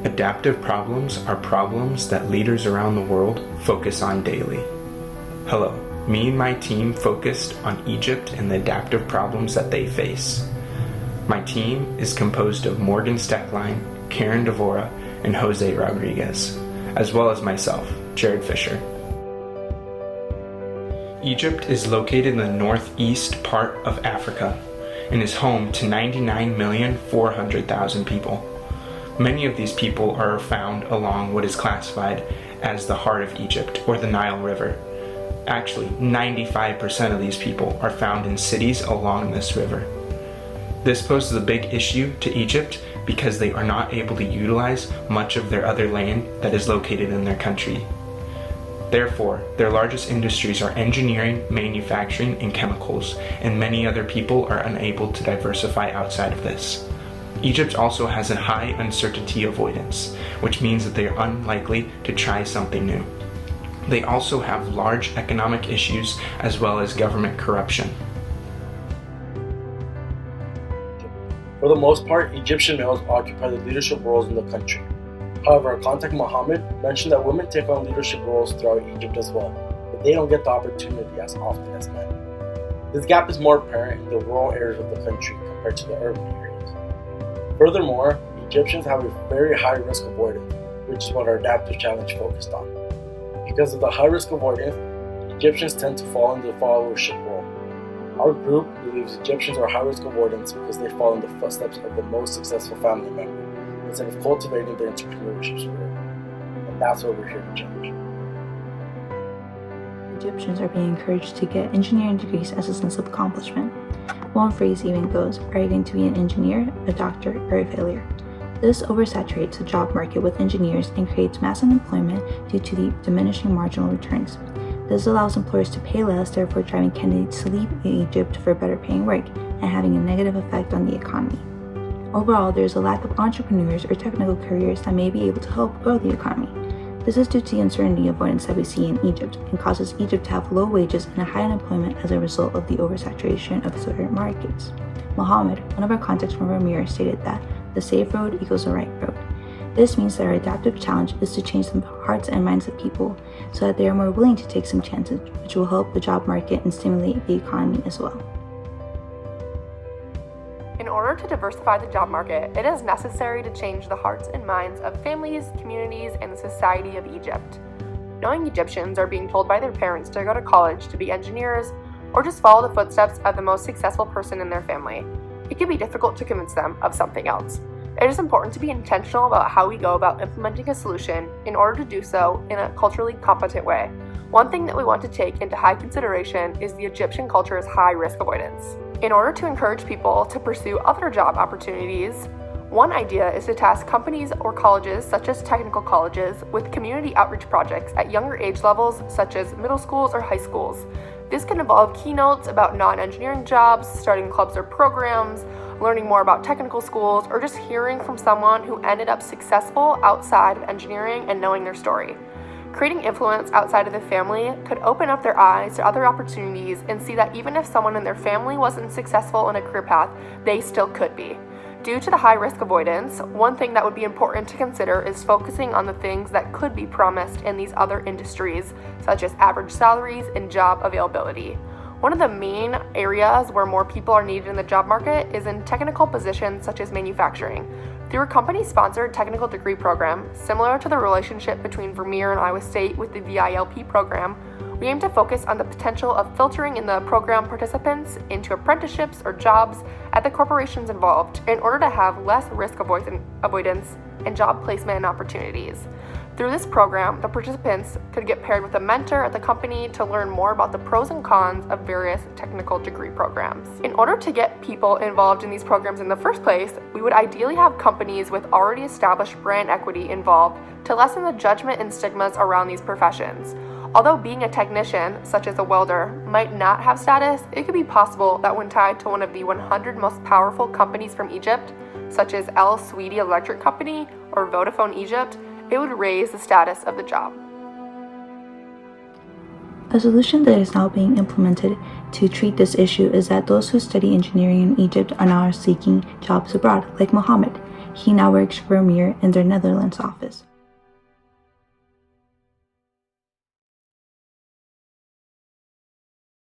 Adaptive problems are problems that leaders around the world focus on daily. Hello, me and my team focused on Egypt and the adaptive problems that they face. My team is composed of Morgan Steckline, Karen Devora, and Jose Rodriguez, as well as myself, Jared Fisher. Egypt is located in the northeast part of Africa and is home to 99,400,000 people. Many of these people are found along what is classified as the heart of Egypt, or the Nile River. Actually, 95% of these people are found in cities along this river. This poses a big issue to Egypt because they are not able to utilize much of their other land that is located in their country. Therefore, their largest industries are engineering, manufacturing, and chemicals, and many other people are unable to diversify outside of this. Egypt also has a high uncertainty avoidance, which means that they are unlikely to try something new. They also have large economic issues as well as government corruption. For the most part, Egyptian males occupy the leadership roles in the country. However, our contact Mohammed mentioned that women take on leadership roles throughout Egypt as well, but they don't get the opportunity as often as men. This gap is more apparent in the rural areas of the country compared to the urban areas. Furthermore, Egyptians have a very high risk avoidance, which is what our adaptive challenge focused on. Because of the high risk avoidance, Egyptians tend to fall into the followership role. Our group believes Egyptians are high risk avoidance because they follow in the footsteps of the most successful family member instead of cultivating their entrepreneurship spirit. And that's what we're here to change. Egyptians are being encouraged to get engineering degrees as a sense of accomplishment. One phrase even goes, "Are you going to be an engineer, a doctor, or a failure?" This oversaturates the job market with engineers and creates mass unemployment due to the diminishing marginal returns. This allows employers to pay less, therefore driving candidates to leave Egypt for better paying work and having a negative effect on the economy. Overall, there is a lack of entrepreneurs or technical careers that may be able to help grow the economy. This is due to the uncertainty avoidance that we see in Egypt and causes Egypt to have low wages and a high unemployment as a result of the oversaturation of certain markets. Mohammed, one of our contacts from Ramir, stated that the safe road equals the right road. This means that our adaptive challenge is to change the hearts and minds of people so that they are more willing to take some chances, which will help the job market and stimulate the economy as well. In order to diversify the job market, it is necessary to change the hearts and minds of families, communities, and the society of Egypt. Knowing Egyptians are being told by their parents to go to college to be engineers or just follow the footsteps of the most successful person in their family, it can be difficult to convince them of something else. It is important to be intentional about how we go about implementing a solution in order to do so in a culturally competent way. One thing that we want to take into high consideration is the Egyptian culture's high risk avoidance. In order to encourage people to pursue other job opportunities, one idea is to task companies or colleges, such as technical colleges, with community outreach projects at younger age levels, such as middle schools or high schools. This can involve keynotes about non-engineering jobs, starting clubs or programs, learning more about technical schools, or just hearing from someone who ended up successful outside of engineering and knowing their story. Creating influence outside of the family could open up their eyes to other opportunities and see that even if someone in their family wasn't successful in a career path, they still could be. Due to the high risk avoidance, one thing that would be important to consider is focusing on the things that could be promised in these other industries, such as average salaries and job availability. One of the main areas where more people are needed in the job market is in technical positions such as manufacturing. Through a company-sponsored technical degree program, similar to the relationship between Vermeer and Iowa State with the VILP program, we aim to focus on the potential of filtering in the program participants into apprenticeships or jobs at the corporations involved in order to have less risk avoidance and job placement opportunities. Through this program, the participants could get paired with a mentor at the company to learn more about the pros and cons of various technical degree programs. In order to get people involved in these programs in the first place, we would ideally have companies with already established brand equity involved to lessen the judgment and stigmas around these professions. Although being a technician, such as a welder, might not have status, it could be possible that when tied to one of the 100 most powerful companies from Egypt, such as El Sweedy Electric Company or Vodafone Egypt, it would raise the status of the job. A solution that is now being implemented to treat this issue is that those who study engineering in Egypt are now seeking jobs abroad, like Mohammed. He now works for Amir in their Netherlands office.